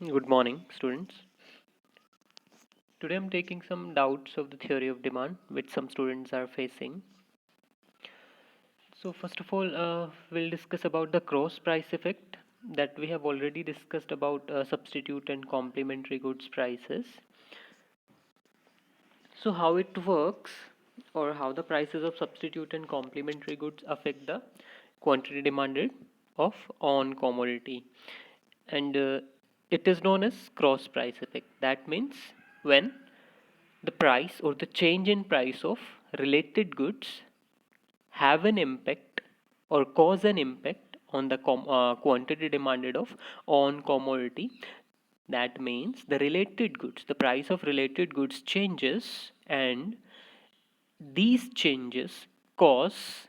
Good morning, students. Today I'm taking some doubts of the theory of demand which some students are facing. So first of all, we'll discuss about the cross price effect that we have already discussed about substitute and complementary goods prices. So how it works or how the prices of substitute and complementary goods affect the quantity demanded of on commodity, and it is known as cross price effect. That means when the price or the change in price of related goods have an impact or cause an impact on the quantity demanded of on commodity. That means the related goods, the price of related goods changes, and these changes cause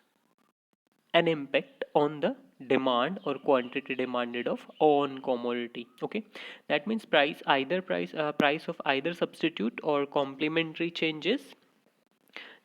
an impact on the demand or quantity demanded of on commodity. Okay, that means price of either substitute or complementary changes,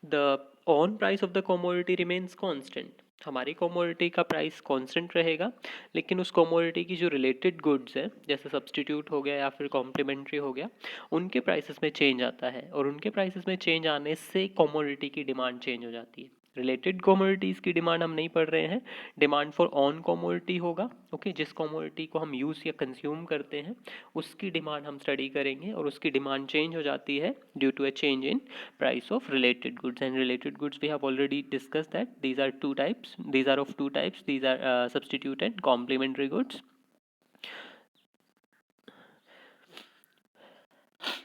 the on price of the commodity remains constant. हमारी commodity का price constant रहेगा, लेकिन उस commodity की जो related goods हैं जैसे substitute हो गया या फिर कॉम्प्लीमेंट्री हो गया, उनके प्राइसेस में चेंज आता है, और उनके प्राइसेस में चेंज आने से कमोडिटी की डिमांड चेंज हो जाती है. रिलेटेड कमोडिटीज़ की डिमांड हम नहीं पढ़ रहे हैं, डिमांड फॉर ऑन कमोडिटी होगा. ओके, जिस कमोडिटी को हम यूज़ या कंज्यूम करते हैं उसकी डिमांड हम स्टडी करेंगे, और उसकी डिमांड चेंज हो जाती है due to a change in price of related goods. And related goods we have already discussed that these are of two types. These are substitute and complementary goods.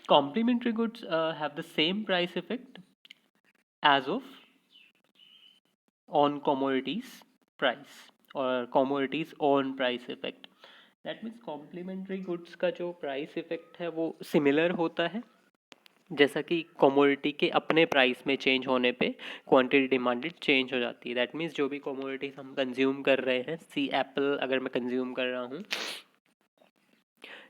Complementary goods have the same price effect as of on commodities price or commodities on price effect. That means complementary goods का जो price effect है वो similar होता है, जैसा कि commodity के अपने प्राइस में चेंज होने पे क्वांटिटी डिमांडेड चेंज हो जाती है. दैट मीन्स जो भी कमोडिटीज हम कंज्यूम कर रहे हैं, सी एप्पल अगर मैं कंज्यूम कर रहा हूँ,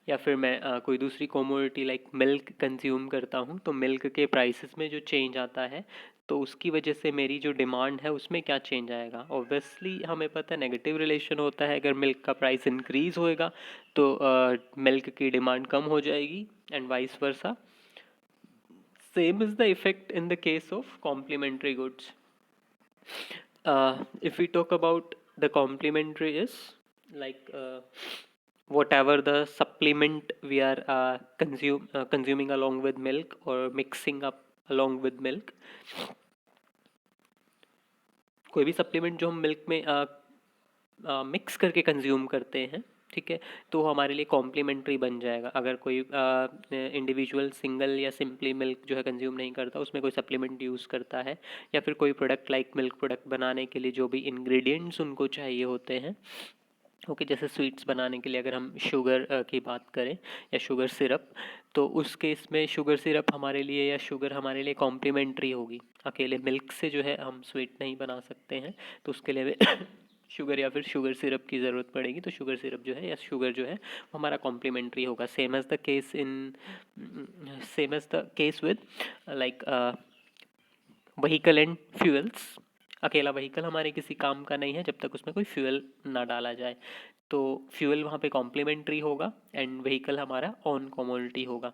या फिर मैं कोई दूसरी कमोडिटी लाइक मिल्क कंज्यूम करता हूँ, तो मिल्क के प्राइसेस में जो चेंज आता है तो उसकी वजह से मेरी जो डिमांड है उसमें क्या चेंज आएगा. ऑब्वियसली हमें पता है नेगेटिव रिलेशन होता है. अगर मिल्क का प्राइस इंक्रीज होएगा तो मिल्क की डिमांड कम हो जाएगी, and vice versa. Same is the effect in the case of complementary goods. If we talk about the complementary is like whatever the supplement we are consuming along with milk or mixing up along with milk. कोई भी supplement जो हम milk में mix करके consume करते हैं, ठीक है, तो हमारे लिए कॉम्प्लीमेंट्री बन जाएगा. अगर कोई इंडिविजुअल सिंगल या सिंपली मिल्क जो है कंज्यूम नहीं करता, उसमें कोई सप्लीमेंट यूज़ करता है, या फिर कोई प्रोडक्ट लाइक मिल्क प्रोडक्ट बनाने के लिए जो भी इंग्रेडिएंट्स उनको चाहिए होते हैं, ओके, जैसे स्वीट्स बनाने के लिए अगर हम शुगर की बात करें या शुगर सिरप, तो उस केस में शुगर सिरप हमारे लिए या शुगर हमारे लिए कॉम्प्लीमेंट्री होगी. अकेले मिल्क से जो है हम स्वीट नहीं बना सकते हैं, तो उसके लिए शुगर या फिर शुगर सिरप की ज़रूरत पड़ेगी. तो शुगर सिरप जो है या शुगर जो है वो हमारा कॉम्प्लीमेंट्री होगा. Same as the case with like vehicle and fuels. अकेला व्हीकल हमारे किसी काम का नहीं है जब तक उसमें कोई फ्यूल ना डाला जाए, तो फ्यूल वहाँ पे कॉम्प्लीमेंट्री होगा एंड व्हीकल हमारा ऑन कमोडिटी होगा.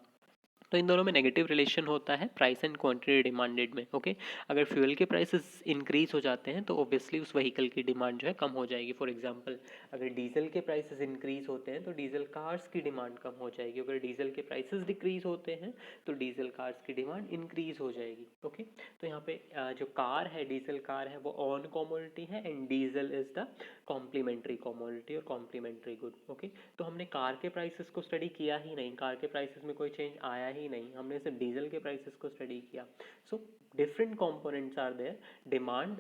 तो इन दोनों में नेगेटिव रिलेशन होता है प्राइस एंड क्वांटिटी डिमांडेड में. ओके, अगर फ्यूल के प्राइसेस इंक्रीज हो जाते हैं तो ऑब्वियसली उस व्हीकल की डिमांड जो है कम हो जाएगी. फॉर एग्जांपल, अगर डीजल के प्राइसेस इंक्रीज होते हैं तो डीजल कार्स की डिमांड कम हो जाएगी. अगर डीजल के प्राइसेस डिक्रीज होते हैं तो डीजल कार्स की डिमांड इंक्रीज हो जाएगी. ओके, तो यहाँ पे जो कार है, डीजल कार है, वो ऑन कमोडिटी है and diesel is the complementary commodity और कॉम्प्लीमेंट्री गुड. ओके, तो हमने कार के प्राइसेस को स्टडी किया ही नहीं, कार के प्राइसेस में कोई चेंज आया ही नहीं, हमने सिर्फ डीजल के प्राइसेस को स्टडी किया. So different components are there. Demand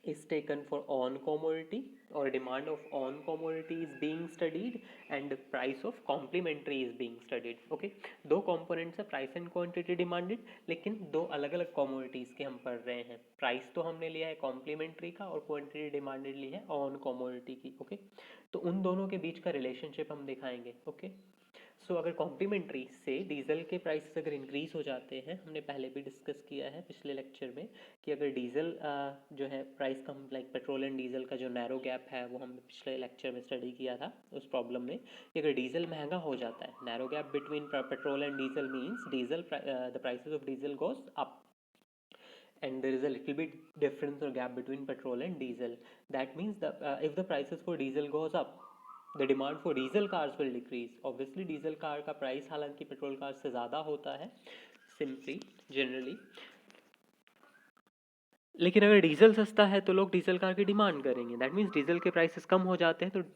is taken for on commodity or demand of on commodity is being studied and price of complementary is being studied. okay, दो components है price and quantity demanded, लेकिन दो अलग अलग commodities के हम पढ़ रहे हैं. price तो हमने लिया है complementary का और quantity demanded ली है on commodity की. okay, तो उन दोनों के बीच का relationship हम दिखाएंगे. okay, सो अगर कॉम्प्लीमेंट्री से डीजल के प्राइसेस अगर इंक्रीज हो जाते हैं, हमने पहले भी डिस्कस किया है पिछले लेक्चर में कि अगर डीजल जो है price come, like petrol and diesel का जो नैरो गैप है वो हमने पिछले लेक्चर में स्टडी किया था उस प्रॉब्लम में, कि अगर डीजल महंगा हो जाता है, narrow gap between petrol and diesel means diesel the prices of diesel goes up and there is a little bit difference or gap between petrol and diesel. That means if the prices for diesel goes up, the demand for diesel cars will decrease. Obviously diesel car का price हालांकि petrol car से ज़्यादा होता है simply generally, लेकिन अगर diesel सस्ता है तो लोग डीजल कार की डिमांड करेंगे. दैट मीन्स डीजल के प्राइसेस कम हो जाते हैं तो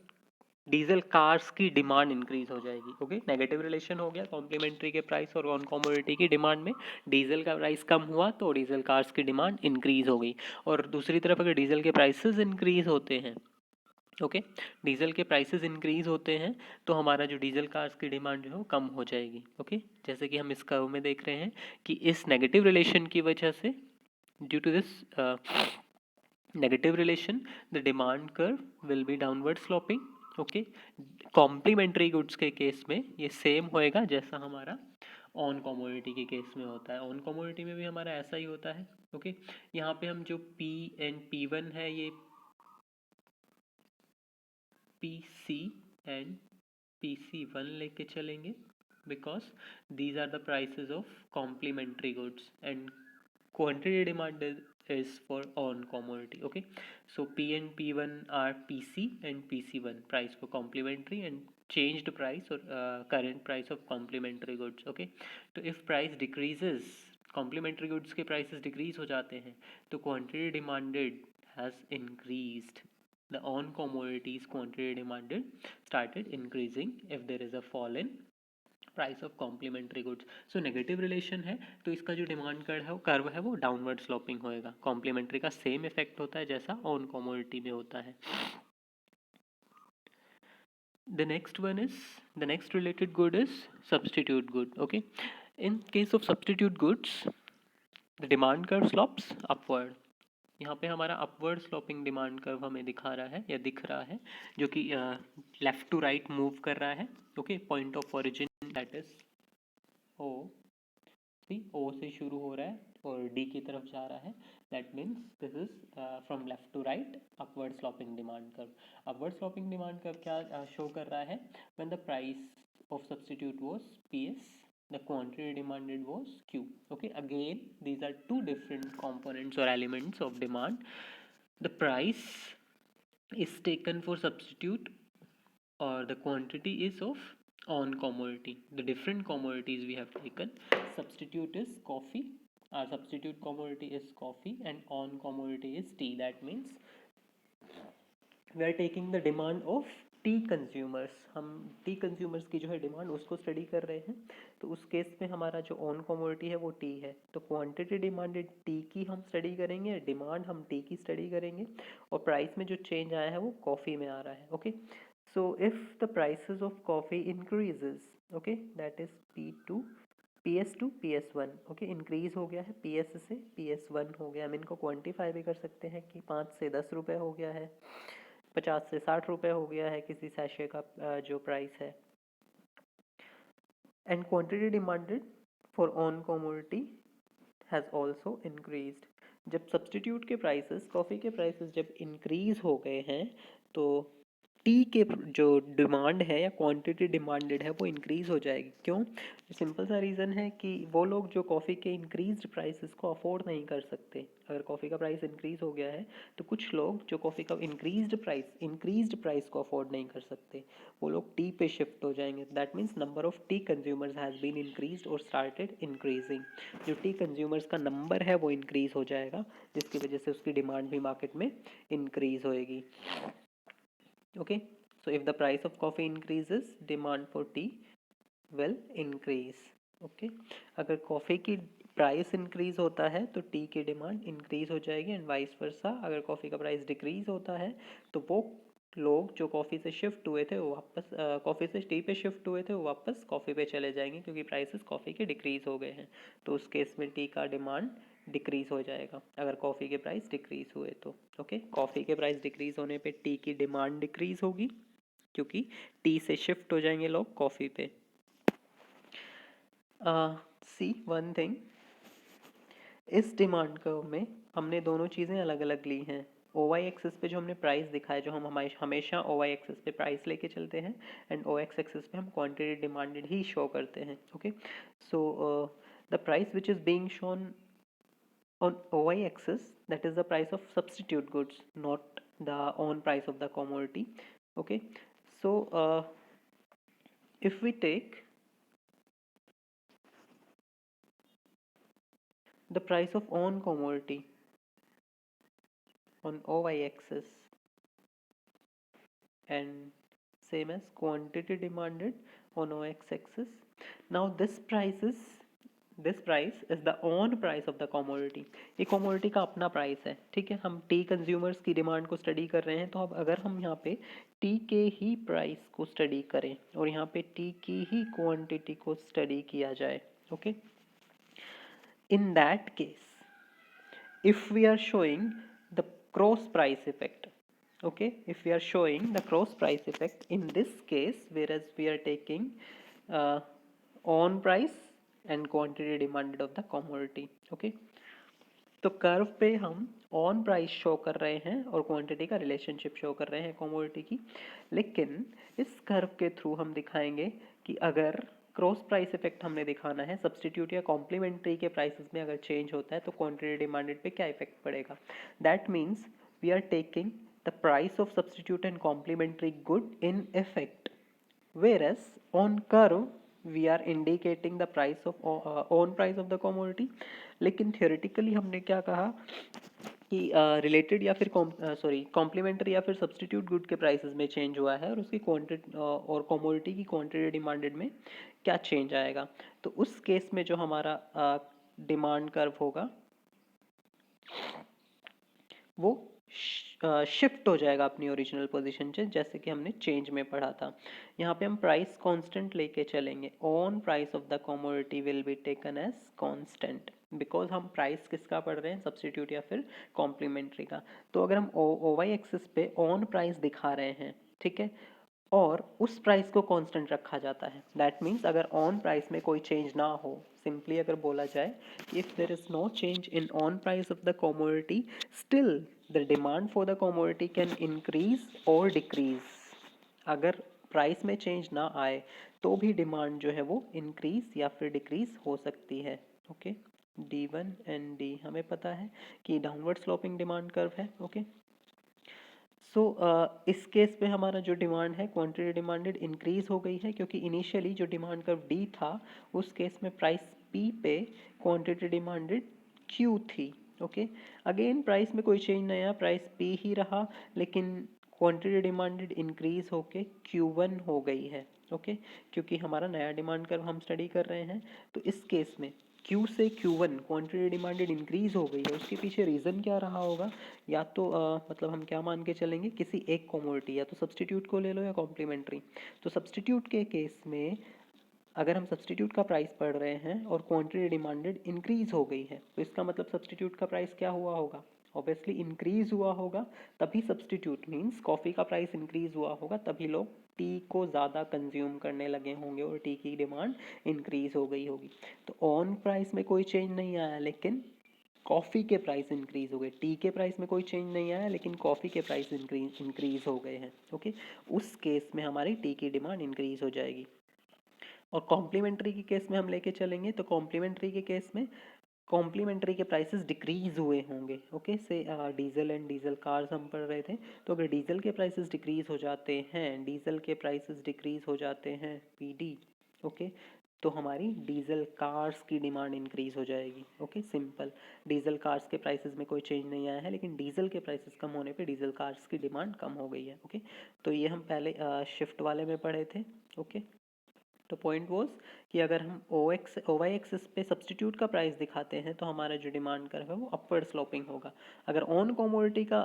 डीजल कार्स की डिमांड इंक्रीज हो जाएगी. ओके, नेगेटिव रिलेशन हो गया कॉम्प्लीमेंट्री के प्राइस और ऑन कमोडिटी की डिमांड में. डीजल का प्राइस कम हुआ तो डीजल कार्स की डिमांड इंक्रीज हो गई. और दूसरी तरफ अगर डीजल के प्राइसेस इंक्रीज होते हैं, ओके, डीजल के प्राइसेस इंक्रीज होते हैं तो हमारा जो डीजल कार्स की डिमांड जो है वो कम हो जाएगी. ओके, जैसे कि हम इस कर्व में देख रहे हैं कि इस नेगेटिव रिलेशन की वजह से, due to this negative relation, the demand curve will be downward sloping. Okay, complementary goods के केस में ये सेम होएगा जैसा हमारा ऑन कमोडिटी के केस में होता है. ऑन कमोडिटी में भी हमारा ऐसा ही होता है. ओके, यहाँ पे हम जो P एंड P1 है ये PC एंड PC1 लेके चलेंगे, because these are the prices of complementary goods and quantity demand is for on commodity. Okay, so P and P1 are PC and PC1 price for complementary and changed price or current price of complementary goods. Okay, तो if price decreases, complementary goods के prices decrease हो जाते हैं तो quantity demanded has increased. The on commodities quantity demanded started increasing if there is a fall in price of complementary goods. So negative relation है तो इसका जो demand curve है वो डाउनवर्ड स्लोपिंग होएगा. कॉम्प्लीमेंट्री का सेम इफेक्ट होता है जैसा ऑन कमोडिटी में होता है. The next related good is substitute good. Okay, in case of substitute goods the demand curve slopes upward. यहाँ पे हमारा अपवर्ड स्लोपिंग डिमांड कर्व हमें दिखा रहा है या दिख रहा है, जो कि लेफ्ट टू राइट मूव कर रहा है. Okay, point of origin that is O, O से शुरू हो रहा है और D की तरफ जा रहा है. That means this is from left to right upward sloping demand curve. Upward sloping demand curve क्या शो कर रहा है? When the price of substitute was PS, the quantity demanded was Q. Okay, again these are two different components or elements of demand. The price is taken for substitute or the quantity is of on commodity. The different commodities we have taken. Substitute is coffee. Our substitute commodity is coffee and on commodity is tea. That means we are taking the demand of T consumers. हम T consumers की जो है demand उसको study कर रहे हैं. तो उस केस में हमारा जो ऑन कमोडिटी है वो टी है. तो क्वांटिटी डिमांडेड टी की हम स्टडी करेंगे, डिमांड हम टी की स्टडी करेंगे, और प्राइस में जो चेंज आया है वो कॉफ़ी में आ रहा है. Okay, so if the prices of coffee increases, okay, that is P2 PS to PS1. Okay, increase हो गया है PS से PS1 हो गया. हम इनको क्वान्टिफाई भी कर सकते हैं कि 5 से 10 रुपये हो गया है, 50 से 60 रुपये हो गया है किसी सैशे का जो प्राइस है. And quantity demanded for on commodity has also increased. जब सब्स्टिट्यूट के प्राइसेस, कॉफ़ी के प्राइसेस जब इंक्रीज हो गए हैं तो टी के जो डिमांड है या क्वांटिटी डिमांडेड है वो इंक्रीज़ हो जाएगी. क्यों? सिंपल सा रीज़न है कि वो लोग जो कॉफ़ी के इंक्रीज्ड प्राइसेस को अफोर्ड नहीं कर सकते. अगर कॉफ़ी का प्राइस इंक्रीज़ हो गया है तो कुछ लोग जो कॉफ़ी का इंक्रीज्ड प्राइस को अफोर्ड नहीं कर सकते, वो लोग टी पे शिफ्ट हो जाएंगे. That means number of tea consumers has been increased और स्टार्टेड इंक्रीजिंग. जो टी कंज्यूमर्स का नंबर है वो इंक्रीज़ हो जाएगा, जिसकी वजह से उसकी डिमांड भी मार्केट में इंक्रीज़ होएगी. Okay, so if the price of coffee increases, demand for tea will increase. Okay, अगर कॉफ़ी की प्राइस इंक्रीज होता है तो टी की डिमांड इंक्रीज हो जाएगी एंड वाइस वर्सा. अगर कॉफ़ी का प्राइस डिक्रीज होता है तो वो लोग जो कॉफ़ी से शिफ्ट हुए थे वो वापस कॉफ़ी से टी पे शिफ्ट हुए थे वो वापस कॉफ़ी पे चले जाएंगे, क्योंकि प्राइसेस कॉफ़ी के डिक्रीज हो गए हैं. तो उस केस में टी का डिमांड डिक्रीज़ हो जाएगा अगर कॉफ़ी के प्राइस डिक्रीज़ हुए तो. ओके, कॉफ़ी के प्राइस डिक्रीज़ होने पे टी की डिमांड डिक्रीज़ होगी, क्योंकि टी से शिफ्ट हो जाएंगे लोग कॉफ़ी पे. सी वन थिंग, इस डिमांड कर्व में हमने दोनों चीज़ें अलग अलग ली हैं। ओ वाई एक्सिस पे जो हमने प्राइस दिखा है, जो हम हमेशा ओ वाई एक्सिस पे प्राइस लेके चलते हैं, एंड ओ एक्स एक्सिस पे हम क्वांटिटी डिमांडेड ही शो करते हैं। Okay, so the price which is being shown on OI axis, that is the price of substitute goods, not the on price of the commodity. Okay, so if we take the price of on commodity on OY axis and same as quantity demanded on OX axis, now this price is the on price of the commodity. ये commodity का अपना price है, ठीक है। हम T consumers की demand को study कर रहे हैं, तो अब अगर हम यहाँ पे टी के ही price को study करें और यहाँ पे टी की ही quantity को study किया जाए, okay, in that case if we are showing the cross price effect, okay, if we are showing the cross price effect in this case, whereas we are taking on price and quantity demanded of the commodity, okay, तो curve पे हम on price show कर रहे हैं और quantity का relationship show कर रहे हैं कमोडिटी की, लेकिन इस कर्व के थ्रू हम दिखाएंगे कि अगर क्रॉस प्राइस इफेक्ट हमने दिखाना है, सब्सटीट्यूट या कॉम्प्लीमेंट्री के प्राइसेस में अगर चेंज होता है तो क्वांटिटी डिमांडेड पे क्या इफेक्ट पड़ेगा। That means we are taking the price of substitute and complementary good in effect, whereas on curve we are indicating the price of on price of the commodity। लेकिन theoretically हमने क्या कहा कि related या फिर complementary या फिर substitute good के प्राइसेस में चेंज हुआ है और उसकी क्वांटिटी और कमोडिटी की क्वांटिटी डिमांडेड में क्या चेंज आएगा। तो उस केस में जो हमारा डिमांड कर्व होगा वो शिफ्ट हो जाएगा अपनी ओरिजिनल पोजीशन से, जैसे कि हमने चेंज में पढ़ा था। यहाँ पे हम प्राइस कांस्टेंट लेके चलेंगे, own price of the commodity will be taken as constant, because हम प्राइस किसका पढ़ रहे हैं, सब्सटीट्यूट या फिर कॉम्प्लीमेंट्री का। तो अगर हम ओ वाई एक्सिस पे ऑन प्राइस दिखा रहे हैं, ठीक है, और उस प्राइस को कांस्टेंट रखा जाता है, दैट मीन्स अगर ऑन प्राइस में कोई चेंज ना हो, सिंपली अगर बोला जाए if there is no change in own price of the commodity, still the demand for the commodity can increase और डिक्रीज। अगर प्राइस में चेंज ना आए तो भी डिमांड जो है वो इंक्रीज या फिर डिक्रीज हो सकती है। ओके, D1 एंड D हमें पता है कि डाउनवर्ड स्लोपिंग डिमांड कर्व है। ओके, सो इस केस में हमारा जो डिमांड है क्वांटिटी डिमांडेड इंक्रीज हो गई है, क्योंकि इनिशियली जो डिमांड कर्व डी था उस केस में प्राइस पी पे क्वांटिटी डिमांडेड क्यू थी। ओके, अगेन प्राइस में कोई चेंज नहीं आया, प्राइस पी ही रहा, लेकिन क्वांटिटी डिमांडेड इंक्रीज होके Q1 हो गई है। ओके, क्योंकि हमारा नया डिमांड कर्व हम स्टडी कर रहे हैं, तो इस केस में Q से Q1 क्वांटिटी डिमांडेड इंक्रीज हो गई है। उसके पीछे रीज़न क्या रहा होगा, या तो मतलब हम क्या मान के चलेंगे, किसी एक कमोडिटी, या तो सब्सटीट्यूट को ले लो या कॉम्प्लीमेंट्री। तो सब्सटीट्यूट के केस में अगर हम सब्सटीट्यूट का प्राइस पढ़ रहे हैं और क्वांटिटी डिमांडेड इंक्रीज हो गई है, तो इसका मतलब सब्सटीट्यूट का प्राइस क्या हुआ होगा, ऑब्वियसली इंक्रीज हुआ होगा। तभी सब्सटीट्यूट मींस कॉफ़ी का प्राइस इंक्रीज हुआ होगा, तभी लोग टी को ज़्यादा कंज्यूम करने लगे होंगे और टी की डिमांड इंक्रीज हो गई होगी। तो ऑन प्राइस में कोई चेंज नहीं आया, लेकिन कॉफ़ी के प्राइस इंक्रीज हो गए। टी के प्राइस में कोई चेंज नहीं आया, लेकिन कॉफ़ी के प्राइस इंक्रीज हो गए हैं। ओके, उस केस में हमारी टी की डिमांड इंक्रीज हो जाएगी। और कॉम्प्लीमेंट्री के केस में हम लेके चलेंगे, तो कॉम्प्लीमेंट्री के केस में कॉम्प्लीमेंट्री के प्राइसेस डिक्रीज हुए होंगे। ओके, से डीजल एंड डीजल कार्स हम पढ़ रहे थे, तो अगर डीजल के प्राइसेस डिक्रीज हो जाते हैं, डीजल के प्राइसेस डिक्रीज हो जाते हैं पीडी, ओके, तो हमारी डीजल कार्स की डिमांड इंक्रीज हो जाएगी। ओके, सिंपल, डीजल कार्स के प्राइसेस में कोई चेंज नहीं आया है, लेकिन डीजल के प्राइसेस कम होने पे डीजल कार्स की डिमांड कम हो गई है। ओके, तो ये हम पहले शिफ्ट वाले में पढ़े थे। ओके, तो पॉइंट वॉज कि अगर हम ओ वाई एक्सिस पे सब्सटीट्यूट का प्राइस दिखाते हैं तो हमारा जो डिमांड कर्व है वो अपवर्ड स्लोपिंग होगा। अगर ऑन कमोडिटी का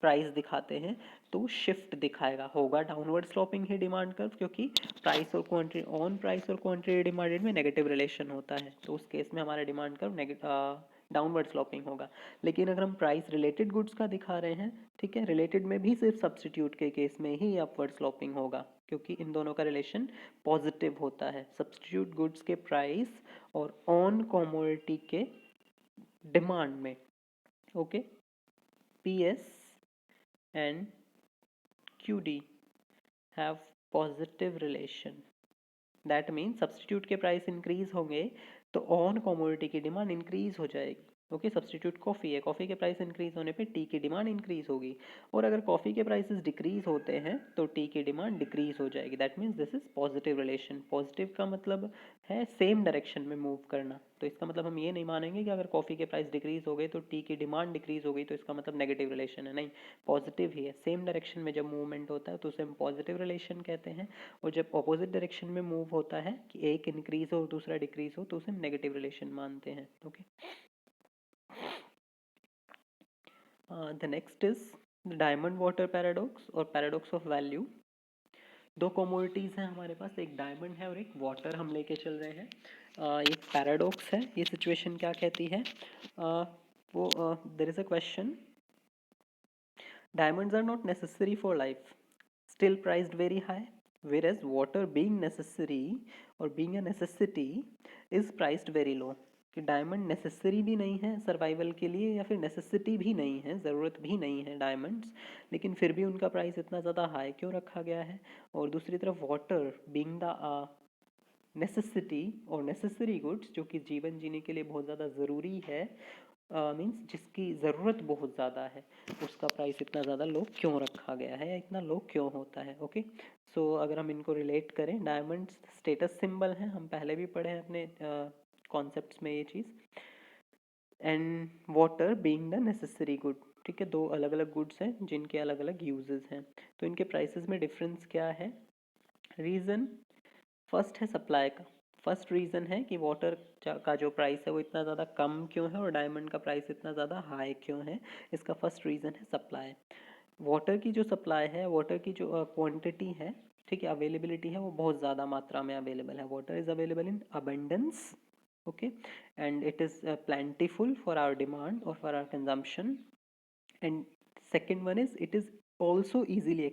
प्राइस दिखाते हैं तो शिफ्ट दिखाएगा, होगा डाउनवर्ड स्लोपिंग ही डिमांड कर्व, क्योंकि प्राइस और क्वांटिटी, ऑन प्राइस और क्वांटिटी डिमांडेड में नेगेटिव रिलेशन होता है, तो उस केस में हमारा डिमांड कर्व डाउनवर्ड स्लोपिंग होगा। लेकिन अगर हम प्राइस रिलेटेड गुड्स का दिखा रहे हैं, ठीक है, रिलेटेड में भी सिर्फ सब्सटीट्यूट के केस में ही अपवर्ड स्लोपिंग होगा, क्योंकि इन दोनों का रिलेशन पॉजिटिव होता है, सब्स्टिट्यूट गुड्स के प्राइस और ऑन कमोडिटी के डिमांड में। Okay, PS and QD have positive relation. That mean substitute के प्राइस इंक्रीज होंगे तो ऑन कमोडिटी की डिमांड इंक्रीज हो जाएगी। ओके, सब्स्टिट्यूट कॉफ़ी है, कॉफ़ी के प्राइस इंक्रीज होने पे टी की डिमांड इंक्रीज होगी, और अगर कॉफ़ी के प्राइसेस डिक्रीज होते हैं तो टी की डिमांड डिक्रीज हो जाएगी। That means this is positive relation. Positive का मतलब है सेम डायरेक्शन में मूव करना, तो इसका मतलब हम ये नहीं मानेंगे कि अगर कॉफ़ी के प्राइस डिक्रीज हो गए तो टी की डिमांड डिक्रीज हो गई, तो इसका मतलब नेगेटिव रिलेशन है। नहीं, पॉजिटिव ही है। सेम डायरेक्शन में जब मूवमेंट होता है तो उसे हम पॉजिटिव रिलेशन कहते हैं, और जब अपोजिट डायरेक्शन में मूव होता है कि एक इंक्रीज हो और दूसरा डिक्रीज हो तो उसे हम नेगेटिव रिलेशन मानते हैं। Okay, the next is diamond water paradox और पैराडॉक्स ऑफ वैल्यू। दो कमोडिटीज़ हैं हमारे पास, एक डायमंड है और एक वाटर हम लेके चल रहे हैं। एक पैराडॉक्स है। ये सिचुएशन क्या कहती है, वो there is a question, diamonds are not necessary for life, still priced very high, whereas water being necessary or being a necessity is priced very low। कि डायमंड नेसेसरी भी नहीं है सर्वाइवल के लिए, या फिर नेसेसिटी भी नहीं है, ज़रूरत भी नहीं है डायमंड्स, लेकिन फिर भी उनका प्राइस इतना ज़्यादा हाई क्यों रखा गया है। और दूसरी तरफ वाटर बीइंग द नेसेसिटी और नेसेसरी गुड्स, जो कि जीवन जीने के लिए बहुत ज़्यादा ज़रूरी है, मीन्स जिसकी ज़रूरत बहुत ज़्यादा है, उसका प्राइस इतना ज़्यादा लो क्यों रखा गया है या इतना लो क्यों होता है। ओके, सो अगर हम इनको रिलेट करें, डायमंड्स स्टेटस सिंबल हैं, हम पहले भी पढ़े हैं अपने कॉन्सेप्ट्स में ये चीज़, and water being the necessary good. ठीक है, दो अलग अलग गुड्स हैं जिनके अलग अलग यूजेस हैं, तो इनके प्राइसेस में डिफरेंस क्या है। रीज़न फर्स्ट है सप्लाई का। फर्स्ट रीज़न है कि वाटर का जो प्राइस है वो इतना ज़्यादा कम क्यों है और डायमंड का प्राइस इतना ज़्यादा हाई क्यों है। इसका फर्स्ट रीज़न है सप्लाई। वाटर की जो सप्लाई है, वाटर की जो क्वांटिटी है, ठीक है, अवेलेबिलिटी है, वो बहुत ज़्यादा मात्रा में अवेलेबल है। Water is available in abundance, okay, and it is plentiful for our demand or for our consumption, and second one is it is also easily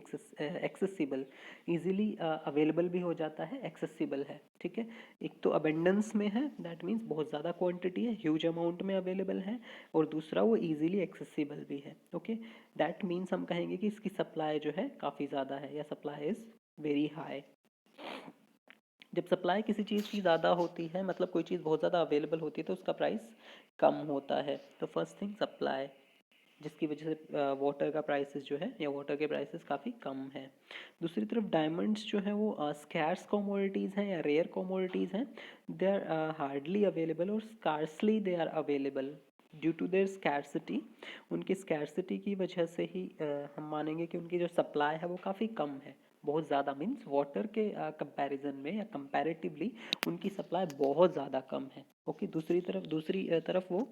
accessible, easily available भी हो जाता है, accessible है। ठीक है, एक तो abundance में है, that means बहुत ज़्यादा quantity है, huge amount में available है, और दूसरा वो easily accessible भी है। ओके, that means हम कहेंगे कि इसकी supply जो है काफ़ी ज़्यादा है, या supply is very high। जब सप्लाई किसी चीज़ की ज़्यादा होती है, मतलब कोई चीज़ बहुत ज़्यादा अवेलेबल होती है, तो उसका प्राइस कम होता है। तो फर्स्ट थिंग सप्लाई, जिसकी वजह से वाटर का प्राइसेस जो है, या वाटर के प्राइसेस काफ़ी कम है। दूसरी तरफ डायमंड्स जो है वो स्कैर्स कमोडिटीज़ हैं या रेयर कमोडिटीज़ हैं। दे आर हार्डली अवेलेबल और scarcely they are available due to their scarcity. उनकी स्कैरसिटी की वजह से ही हम मानेंगे कि उनकी जो सप्लाई है वो काफ़ी कम है, बहुत ज़्यादा, मीन्स वाटर के कंपैरिजन में या कंपैरेटिवली उनकी सप्लाई बहुत ज़्यादा कम है। ओके, दूसरी तरफ वो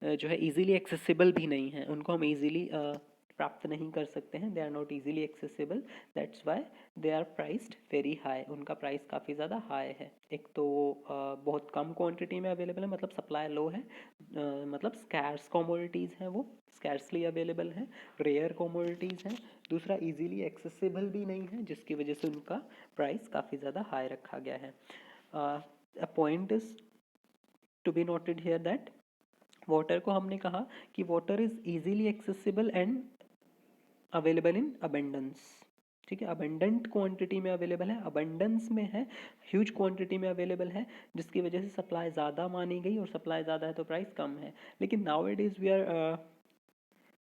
जो है इजीली एक्सेसिबल भी नहीं है, उनको हम इजीली प्राप्त नहीं कर सकते हैं। They are not easily accessible, that's why they are priced very high. उनका प्राइस काफ़ी ज़्यादा हाई है। एक तो बहुत कम क्वांटिटी में अवेलेबल है, मतलब सप्लाई लो है, मतलब स्कैर्स कमोडिटीज़ हैं, वो स्कैर्सली अवेलेबल हैं, रेयर कमोडिटीज़ हैं। दूसरा इजीली एक्सेसिबल भी नहीं है, जिसकी वजह से उनका प्राइस काफ़ी ज़्यादा हाई रखा गया है। A point is to be noted here that water को हमने कहा कि water is easily accessible and available in abundance. ठीक है, अबंडेंट क्वांटिटी में अवेलेबल है, अबंडेंस में है, ह्यूज क्वांटिटी में अवेलेबल है, जिसकी वजह से सप्लाई ज़्यादा मानी गई, और सप्लाई ज़्यादा है तो प्राइस कम है। लेकिन now it is we are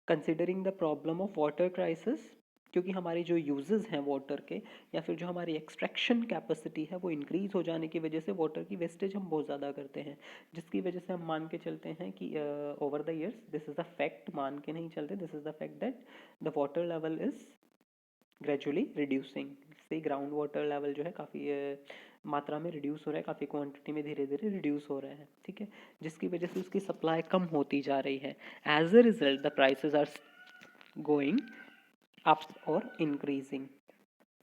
considering the problem of water crisis, क्योंकि हमारी जो यूजेस हैं वाटर के, या फिर जो हमारी एक्सट्रैक्शन कैपेसिटी है, वो इंक्रीज़ हो जाने की वजह से वाटर की वेस्टेज हम बहुत ज़्यादा करते हैं, जिसकी वजह से हम मान के चलते हैं कि over the years, this is the fact, मान के नहीं चलते, this is the fact that the water level is gradually reducing. से ग्राउंड वाटर लेवल जो है काफ़ी मात्रा में रिड्यूस हो रहा है, काफ़ी क्वांटिटी में धीरे धीरे रिड्यूस हो रहा है। ठीक है, जिसकी वजह से उसकी सप्लाई कम होती जा रही है। As a result the prices are going up और इंक्रीजिंग।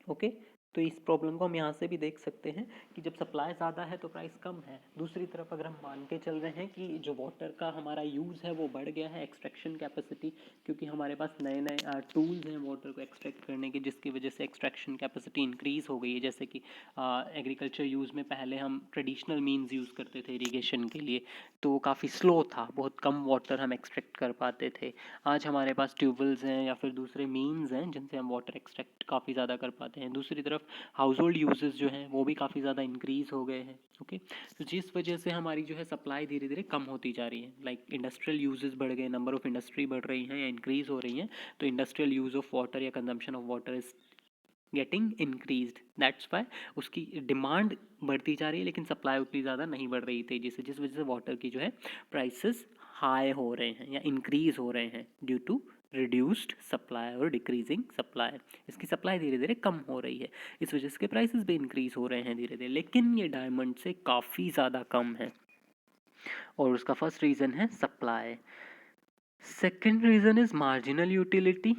ओके, तो इस प्रॉब्लम को हम यहाँ से भी देख सकते हैं कि जब सप्लाई ज़्यादा है तो प्राइस कम है। दूसरी तरफ अगर हम मान के चल रहे हैं कि जो वाटर का हमारा यूज़ है वो बढ़ गया है, एक्सट्रैक्शन कैपेसिटी, क्योंकि हमारे पास नए नए टूल्स हैं वाटर को एक्सट्रैक्ट करने के, जिसकी वजह से एक्सट्रैक्शन कैपेसिटी इंक्रीज़ हो गई है। जैसे कि एग्रीकल्चर यूज़ में पहले हम ट्रेडिशनल मीन्स यूज़ करते थे इरीगेशन के लिए, तो वो काफ़ी स्लो था, बहुत कम वाटर हम एक्सट्रैक्ट कर पाते थे। आज हमारे पास ट्यूबवेल्स हैं या फिर दूसरे मीन्स हैं जिनसे हम वाटर एक्सट्रैक्ट काफ़ी ज़्यादा कर पाते हैं। दूसरी तरफ हाउस होल्ड यूजेस जो हैं वो भी काफ़ी ज़्यादा इंक्रीज़ हो गए हैं। ओके, तो जिस वजह से हमारी जो है सप्लाई धीरे धीरे कम होती जा रही है। लाइक इंडस्ट्रियल यूजेस बढ़ गए, नंबर ऑफ़ इंडस्ट्री बढ़ रही हैं या इंक्रीज़ हो रही हैं, तो इंडस्ट्रियल यूज़ ऑफ वाटर या consumption of water is getting increased. That's why उसकी डिमांड बढ़ती जा रही है लेकिन सप्लाई उतनी ज़्यादा नहीं बढ़ रही तेज़ी से, जिस वजह से वाटर की जो है प्राइसेस हाई हो रहे हैं या इंक्रीज़ हो रहे हैं ड्यू टू रिड्यूस्ड सप्लाई और डिक्रीजिंग सप्लाई। इसकी सप्लाई धीरे धीरे कम हो रही है, इस वजह से प्राइसेस भी इंक्रीज़ हो रहे हैं धीरे धीरे, लेकिन ये डायमंड से काफ़ी ज़्यादा कम है। और उसका फर्स्ट रीज़न है supply. Second reason is marginal utility.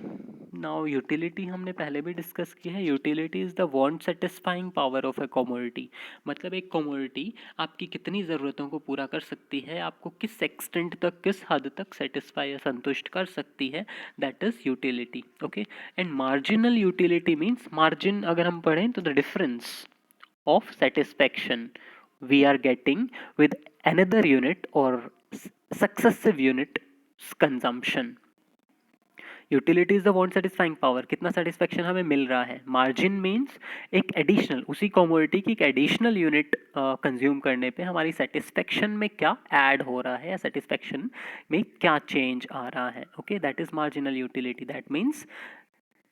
Now utility हमने पहले भी डिस्कस की है। Utility is the want satisfying power of A commodity. मतलब एक कमोडिटी आपकी कितनी ज़रूरतों को पूरा कर सकती है, आपको किस एक्सटेंट तक, किस हद तक सेटिस्फाई या संतुष्ट कर सकती है, that is utility. Okay, and marginal utility means, margin अगर हम पढ़ें तो the difference of satisfaction we are getting with another unit or successive unit consumption. Utility is the want satisfying power, कितना सेटिस्फेक्शन हमें मिल रहा है। मार्जिन मीन्स एक additional, उसी कमोडिटी की एक एडिशनल यूनिट कंज्यूम करने पे हमारी सेटिस्फेक्शन में क्या ऐड हो रहा है या सेटिस्फेक्शन में क्या चेंज आ रहा है। Okay, that is marginal utility. That means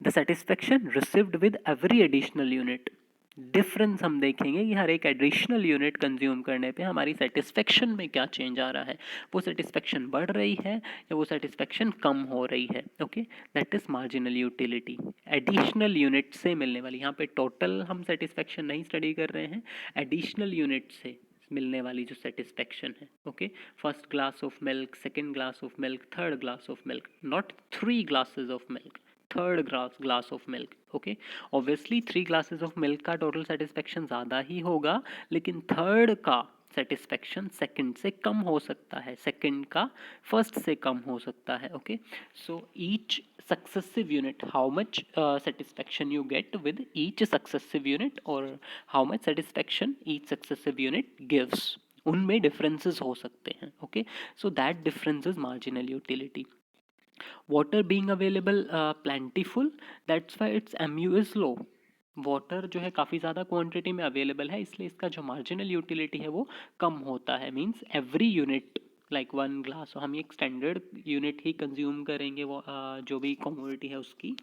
the satisfaction received with every additional unit. Difference हम देखेंगे कि हर एक एडिशनल यूनिट कंज्यूम करने पे हमारी सेटिस्फेक्शन में क्या चेंज आ रहा है, वो सेटिस्फेक्शन बढ़ रही है या वो सेटिस्फेक्शन कम हो रही है। Okay, that is marginal utility. Additional unit से मिलने वाली, यहाँ पे टोटल हम सेटिस्फेक्शन नहीं स्टडी कर रहे हैं, एडिशनल यूनिट से मिलने वाली जो सेटिस्फेक्शन है। Okay, first glass of milk, second glass of milk, third glass of milk, not 3 glasses of milk, third glass of milk. Okay, obviously 3 glasses of milk का टोटल सेटिस्फेक्शन ज़्यादा ही होगा, लेकिन third का सेटिस्फेक्शन सेकंड से कम हो सकता है, second का फर्स्ट से कम हो सकता है। Okay, so each successive unit, how much satisfaction you get with each successive unit or how much satisfaction each successive unit gives, उनमें differences हो सकते हैं। Okay, so that difference is marginal utility. Water being available plentiful, that's why its MU is low. Water जो है काफ़ी ज़्यादा quantity में available है, इसलिए इसका जो मार्जिनल यूटिलिटी है वो कम होता है। Means every unit like 1 glass, हम एक स्टैंडर्ड यूनिट ही कंज्यूम करेंगे, वो जो भी कमोडिटी है उसकी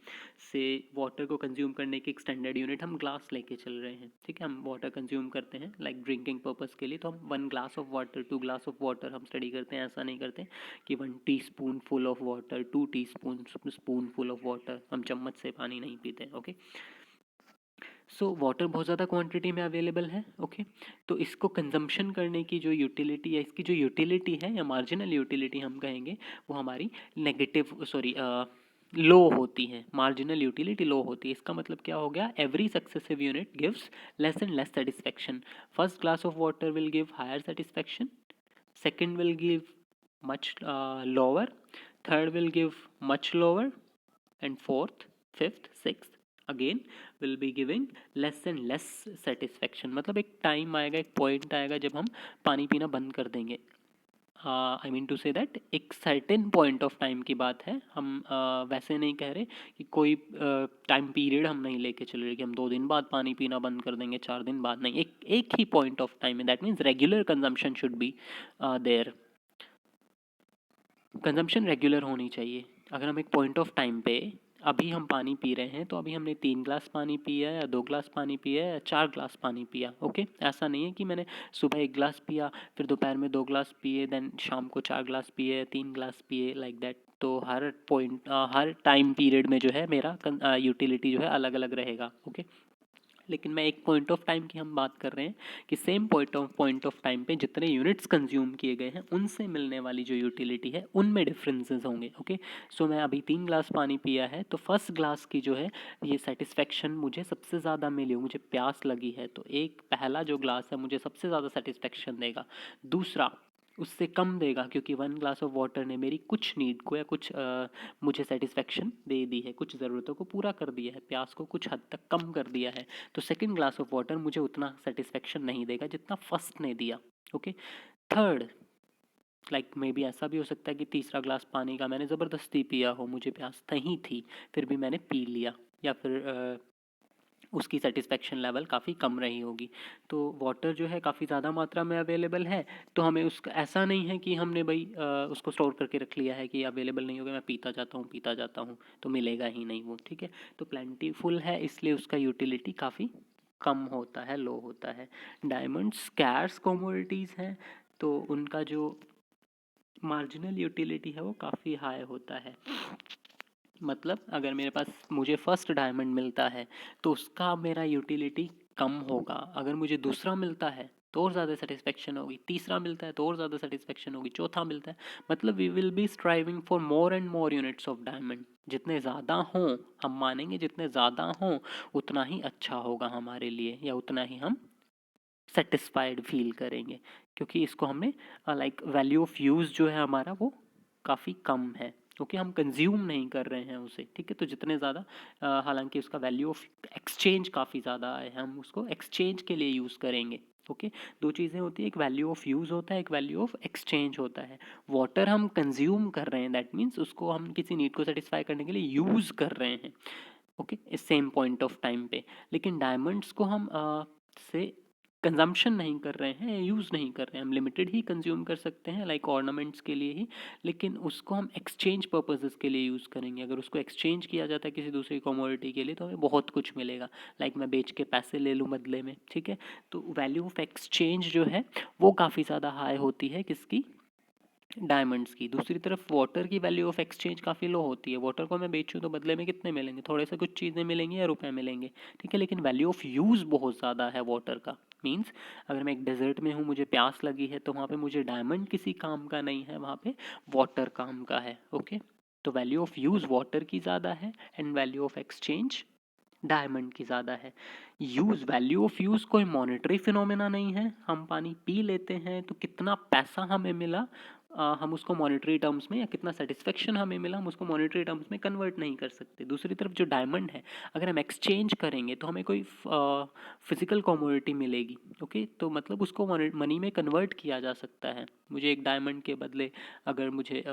से वाटर को कंज्यूम करने की एक स्टैंडर्ड यूनिट हम ग्लास लेके चल रहे हैं। ठीक है, हम वाटर कंज्यूम करते हैं लाइक ड्रिंकिंग पर्पज़ के लिए, तो हम 1 glass of water, 2 glass of water हम स्टडी करते हैं। ऐसा नहीं करते कि 1 teaspoon full of water, 2 teaspoon full of water, हम चम्मच से पानी नहीं पीते। ओके, सो वाटर बहुत ज़्यादा क्वांटिटी में अवेलेबल है। ओके, तो इसको कंजम्पशन करने की जो यूटिलिटी है, इसकी जो यूटिलिटी है या मार्जिनल यूटिलिटी हम कहेंगे, वो हमारी नेगेटिव लो होती है। मार्जिनल यूटिलिटी लो होती है, इसका मतलब क्या हो गया, every successive unit gives less and less satisfaction. First glass of water will give higher satisfaction, second will give much lower, third will give much lower, and fourth, fifth, sixth again will be giving less and less satisfaction. मतलब एक time आएगा, एक point आएगा जब हम पानी पीना बंद कर देंगे। I mean to say that एक सर्टेन पॉइंट ऑफ टाइम की बात है, हम वैसे नहीं कह रहे कि कोई टाइम पीरियड हम नहीं लेके चल रहे कि हम 2 दिन बाद पानी पीना बंद कर देंगे, 4 दिन बाद नहीं, एक ही पॉइंट ऑफ टाइम है। That means regular consumption should be there, consumption regular होनी चाहिए। अगर हम एक पॉइंट ऑफ टाइम पे, अभी हम पानी पी रहे हैं तो अभी हमने 3 ग्लास पानी पिया या 2 ग्लास पानी पिया या 4 ग्लास पानी पिया। ओके, ऐसा नहीं है कि मैंने सुबह 1 ग्लास पिया, फिर दोपहर में 2 ग्लास पिए, देन शाम को 4 ग्लास पिए, 3 ग्लास पिए, लाइक दैट। तो हर पॉइंट हर टाइम पीरियड में जो है मेरा यूटिलिटी जो है अलग अलग रहेगा। ओके, लेकिन मैं एक पॉइंट ऑफ टाइम की हम बात कर रहे हैं कि सेम पॉइंट ऑफ टाइम पे जितने यूनिट्स कंज्यूम किए गए हैं उनसे मिलने वाली जो यूटिलिटी है उनमें डिफरेंसेस होंगे। ओके, सो मैं अभी 3 ग्लास पानी पिया है तो फर्स्ट ग्लास की जो है ये सेटिस्फेक्शन मुझे सबसे ज़्यादा मिली, मुझे प्यास लगी है तो एक पहला जो ग्लास है मुझे सबसे ज़्यादा सेटिस्फेक्शन देगा, दूसरा उससे कम देगा क्योंकि 1 ग्लास ऑफ वाटर ने मेरी कुछ नीड को या कुछ मुझे सेटिस्फेक्शन दे दी है, कुछ ज़रूरतों को पूरा कर दिया है, प्यास को कुछ हद तक कम कर दिया है। तो सेकंड ग्लास ऑफ वाटर मुझे उतना सेटिस्फेक्शन नहीं देगा जितना फर्स्ट ने दिया। Okay, third like may be ऐसा भी हो सकता है कि तीसरा ग्लास पानी का मैंने ज़बरदस्ती पिया हो, मुझे प्यास नहीं थी फिर भी मैंने पी लिया, या फिर उसकी सेटिस्फेक्शन लेवल काफ़ी कम रही होगी। तो वाटर जो है काफ़ी ज़्यादा मात्रा में अवेलेबल है तो हमें उसका ऐसा नहीं है कि हमने भाई उसको स्टोर करके रख लिया है कि अवेलेबल नहीं होगा, मैं पीता जाता हूँ तो मिलेगा ही नहीं वो, ठीक है। तो प्लेंटीफुल है इसलिए उसका यूटिलिटी काफ़ी कम होता है, लो होता है। डायमंड स्कैर्स कमोडिटीज़ हैं तो उनका जो मार्जिनल यूटिलिटी है वो काफ़ी हाई होता है। मतलब अगर मेरे पास मुझे फर्स्ट डायमंड मिलता है तो उसका मेरा यूटिलिटी कम होगा, अगर मुझे दूसरा मिलता है तो और ज़्यादा सेटिस्फेक्शन होगी, तीसरा मिलता है तो और ज़्यादा सेटिस्फेक्शन होगी, चौथा मिलता है, मतलब we will be striving for more and more units of diamond. जितने ज़्यादा हों हम मानेंगे, जितने ज़्यादा हों उतना ही अच्छा होगा हमारे लिए, या उतना ही हम सेटिस्फाइड फील करेंगे, क्योंकि इसको हमने लाइक वैल्यू ऑफ यूज़ जो है हमारा वो काफ़ी कम है क्योंकि हम कंज्यूम नहीं कर रहे हैं उसे, ठीक है। तो जितने ज़्यादा हालांकि उसका वैल्यू ऑफ एक्सचेंज काफ़ी ज़्यादा है, हम उसको एक्सचेंज के लिए यूज़ करेंगे। ओके, दो चीज़ें होती है, एक वैल्यू ऑफ यूज़ होता है, एक वैल्यू ऑफ एक्सचेंज होता है। वाटर हम कंज्यूम कर रहे हैं, दैट मीन्स उसको हम किसी नीड को सेटिस्फाई करने के लिए यूज़ कर रहे हैं, ओके, इस सेम पॉइंट ऑफ टाइम पे। लेकिन डायमंड्स को हम से कंजम्पशन नहीं कर रहे हैं, यूज़ नहीं कर रहे हैं, हम लिमिटेड ही कंज्यूम कर सकते हैं लाइक ऑर्नामेंट्स के लिए ही, लेकिन उसको हम एक्सचेंज पर्पसेस के लिए यूज़ करेंगे। अगर उसको एक्सचेंज किया जाता है किसी दूसरी कमोडिटी के लिए तो हमें बहुत कुछ मिलेगा, लाइक मैं बेच के पैसे ले लूँ बदले में, ठीक है। तो वैल्यू ऑफ एक्सचेंज जो है वो काफ़ी ज़्यादा हाई होती है किसकी, डायमंड्स की। दूसरी तरफ वाटर की वैल्यू ऑफ एक्सचेंज काफ़ी लो होती है, वाटर को मैं बेचूँ तो बदले में कितने मिलेंगे, थोड़े से कुछ चीज़ें मिलेंगी या रुपए मिलेंगे, ठीक है। लेकिन वैल्यू ऑफ यूज़ बहुत ज़्यादा है वाटर का, मीन्स अगर मैं एक डेजर्ट में हूँ, मुझे प्यास लगी है तो वहाँ पे मुझे डायमंड किसी काम का नहीं है, वहाँ पे वाटर काम का है, ओके। तो वैल्यू ऑफ यूज़ वाटर की ज़्यादा है and value of exchange diamond की ज़्यादा है। यूज़, वैल्यू ऑफ यूज़ कोई मॉनेटरी फिनोमेना नहीं है, हम पानी पी लेते हैं तो कितना पैसा हमें मिला हम उसको मॉनेटरी टर्म्स में, या कितना सेटिस्फेक्शन हमें मिला हम उसको मॉनेटरी टर्म्स में कन्वर्ट नहीं कर सकते। दूसरी तरफ जो डायमंड है अगर हम एक्सचेंज करेंगे तो हमें कोई फिजिकल कमोडिटी मिलेगी, ओके, तो मतलब उसको मनी में कन्वर्ट किया जा सकता है। मुझे एक डायमंड के बदले अगर मुझे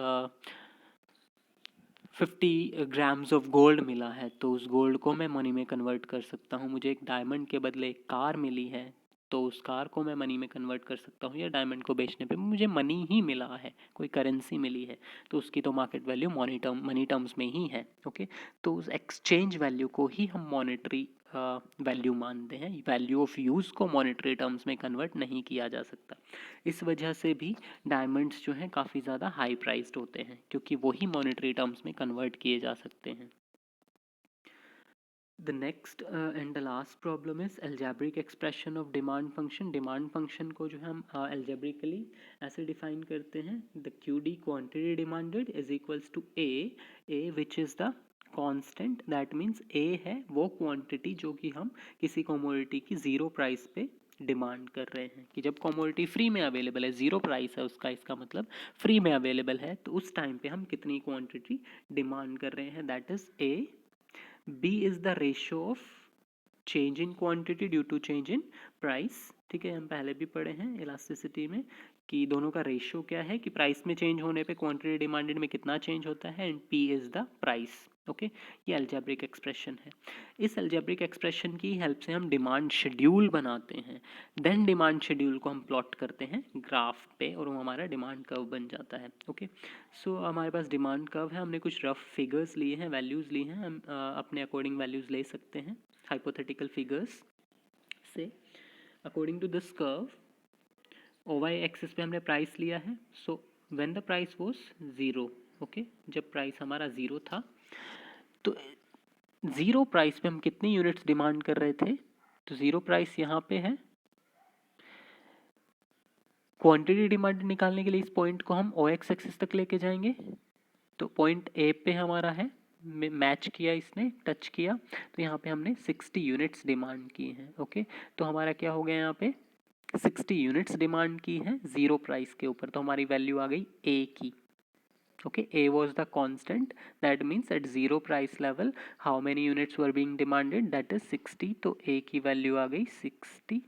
50 ग्राम्स ऑफ गोल्ड मिला है तो उस गोल्ड को मैं मनी में कन्वर्ट कर सकता हूँ। मुझे एक डायमंड के बदले एक कार मिली है तो उस कार को मैं मनी में कन्वर्ट कर सकता हूँ, या डायमंड को बेचने पे मुझे मनी ही मिला है, कोई करेंसी मिली है तो उसकी तो मार्केट वैल्यू मनी टर्म्स में ही है, ओके। तो उस एक्सचेंज वैल्यू को ही हम मॉनेटरी वैल्यू मानते हैं, वैल्यू ऑफ यूज़ को मॉनेटरी टर्म्स में कन्वर्ट नहीं किया जा सकता। इस वजह से भी डायमंड्स जो हैं काफ़ी ज़्यादा हाई प्राइस्ड होते हैं क्योंकि वही मॉनेटरी टर्म्स में कन्वर्ट किए जा सकते हैं। The next and the last problem is algebraic expression of demand function. Demand function को जो हम algebraically ऐसे define करते हैं, the QD quantity demanded is equals to A which is the constant, that means A है वो quantity जो कि हम किसी commodity की ज़ीरो प्राइस पे डिमांड कर रहे हैं, कि जब कमोडिटी फ्री में अवेलेबल है, ज़ीरो प्राइस है उसका, इसका मतलब फ्री में अवेलेबल है, तो उस टाइम पे हम कितनी क्वांटिटी डिमांड कर रहे हैं, that is a. B is the ratio of change in quantity due to change in price, ठीक है, हम पहले भी पढ़े हैं इलास्टिसिटी में कि दोनों का रेशियो क्या है, कि प्राइस में चेंज होने पे क्वांटिटी डिमांडेड में कितना चेंज होता है, and P is the price, okay. ये अलजेब्रिक एक्सप्रेशन है। इस अलजेब्रिक एक्सप्रेशन की हेल्प से हम डिमांड शेड्यूल बनाते हैं, देन डिमांड शेड्यूल को हम प्लॉट करते हैं ग्राफ पे और वो हमारा डिमांड कर्व बन जाता है, ओके। सो हमारे पास डिमांड कर्व है, हमने कुछ रफ फिगर्स लिए हैं, वैल्यूज़ लिए हैं, हम अपने अकॉर्डिंग वैल्यूज़ ले सकते हैं हाइपोथेटिकल फिगर्स से। According to this curve OY axis पे हमने प्राइस लिया है, so when the price was zero, okay, जब प्राइस हमारा ज़ीरो था तो ज़ीरो प्राइस पे हम कितनी यूनिट्स डिमांड कर रहे थे, तो ज़ीरो प्राइस यहाँ पे है। क्वांटिटी डिमांड निकालने के लिए इस पॉइंट को हम OX एक्सिस तक लेके जाएंगे। तो पॉइंट ए पे हमारा है, मैच किया, इसने टच किया, तो यहाँ पे हमने 60 यूनिट्स डिमांड की हैं। ओके, तो हमारा क्या हो गया, यहाँ पे 60 यूनिट्स डिमांड की है ज़ीरो प्राइस के ऊपर, तो हमारी वैल्यू आ गई ए की। Okay, A was the constant. That means at zero price level, how many units were being demanded? That is 60. तो A की वैल्यू आ गई 60.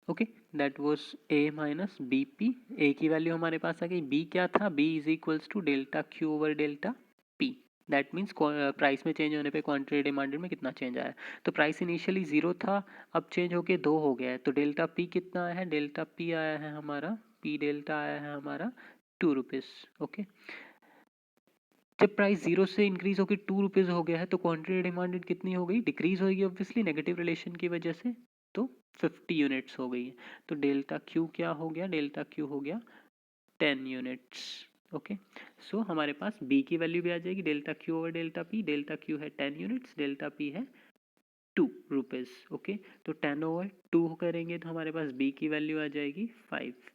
Okay, that was A minus BP. A की वैल्यू हमारे पास आ गई, B क्या था? B is equals to delta Q over delta P. That means price में change होने पे क्वांटिटी डिमांडेड में कितना चेंज आया। तो प्राइस इनिशियली जीरो था, अब चेंज होके 2 हो गया है, तो डेल्टा P कितना आया है? डेल्टा P आया है हमारा, P डेल्टा आया है हमारा 2 रुपीज़। ओके, जब प्राइस जीरो से इंक्रीज होकर 2 रुपीज़ हो गया है तो क्वांटिटी डिमांडेड कितनी हो गई? डिक्रीज होगी ऑब्वियसली, नेगेटिव रिलेशन की वजह से, तो 50 यूनिट्स हो गई है। तो डेल्टा क्यू क्या हो गया? डेल्टा क्यू हो गया 10 यूनिट्स। ओके, सो हमारे पास बी की वैल्यू भी आ जाएगी, delta Q over delta P. Delta Q है 10 यूनिट्स, डेल्टा पी है 2 रुपीज़। ओके, तो 10 ओवर 2 करेंगे तो हमारे पास बी की वैल्यू आ जाएगी 5।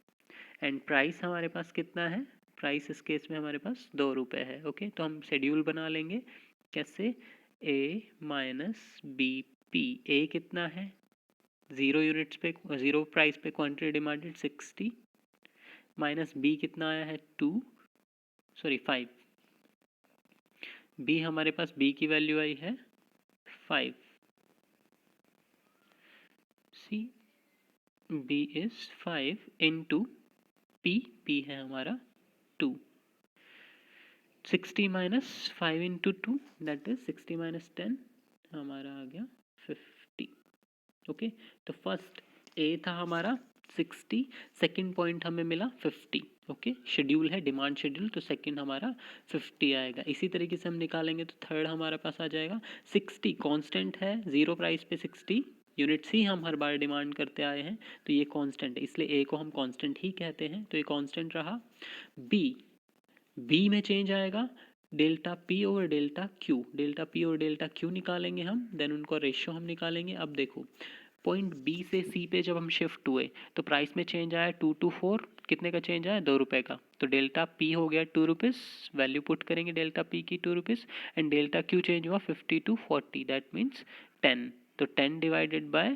एंड प्राइस हमारे पास कितना है? प्राइस इस केस में हमारे पास 2 रुपये है। ओके, तो हम शेड्यूल बना लेंगे कैसे? ए माइनस बी पी। ए कितना है? ज़ीरो यूनिट्स पे, ज़ीरो प्राइस पे क्वांटिटी डिमांडेड 60, माइनस बी कितना आया है 5। बी हमारे पास, बी की वैल्यू आई है 5। C B is 5 into P है हमारा 2। 60 minus 5 into 2 that is 60 minus 10, हमारा आ गया 50। ओके, तो फर्स्ट ए था हमारा 60, सेकंड पॉइंट हमें मिला 50। ओके, शेड्यूल है डिमांड शेड्यूल, तो सेकंड हमारा 50 आएगा। इसी तरीके से हम निकालेंगे तो थर्ड हमारे पास आ जाएगा 60, कांस्टेंट है, ज़ीरो प्राइस पे 60 यूनिट्स ही हम हर बार डिमांड करते आए हैं, तो ये कांस्टेंट है, इसलिए ए को हम कांस्टेंट ही कहते हैं, तो ये कांस्टेंट रहा। बी में चेंज आएगा, delta P over delta Q. Delta P और डेल्टा क्यू निकालेंगे हम, देन उनका रेशियो हम निकालेंगे। अब देखो, पॉइंट बी से सी पे जब हम शिफ्ट हुए तो प्राइस में चेंज आया 2 to 4, कितने का चेंज आया? 2 रुपये का। तो डेल्टा पी हो गया 2 रुपीज़, वैल्यू पुट करेंगे डेल्टा पी की 2 rupees, and delta Q change हुआ 50 to 40, दैट मीन्स 10। तो 10 डिवाइडेड बाय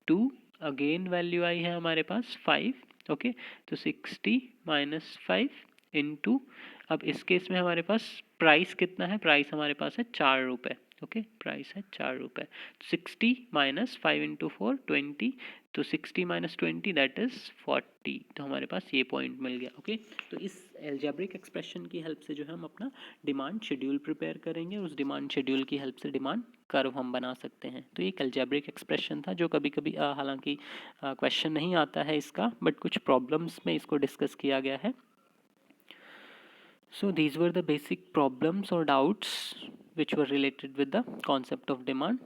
2, अगेन वैल्यू आई है हमारे पास 5। ओके, तो 60 माइनस 5 इंटू, अब इस केस में हमारे पास प्राइस कितना है? प्राइस हमारे पास है 4 रुपये। ओके, प्राइस है 4 रुपये। 60 माइनस 5 इंटू 4 20, तो 60 माइनस 20 दैट इज़ 40, तो हमारे पास ये पॉइंट मिल गया। ओके, तो इस एल्जेब्रिक एक्सप्रेशन की हेल्प से जो है हम अपना डिमांड शेड्यूल प्रिपेयर करेंगे, उस डिमांड शेड्यूल की हेल्प से डिमांड कर्व हम बना सकते हैं। तो ये एल्जेब्रिक एक्सप्रेशन था जो कभी कभी हालांकि क्वेश्चन नहीं आता है इसका, बट कुछ प्रॉब्लम्स में इसको डिस्कस किया गया है। So these were the basic problems or doubts which were related with the concept of demand.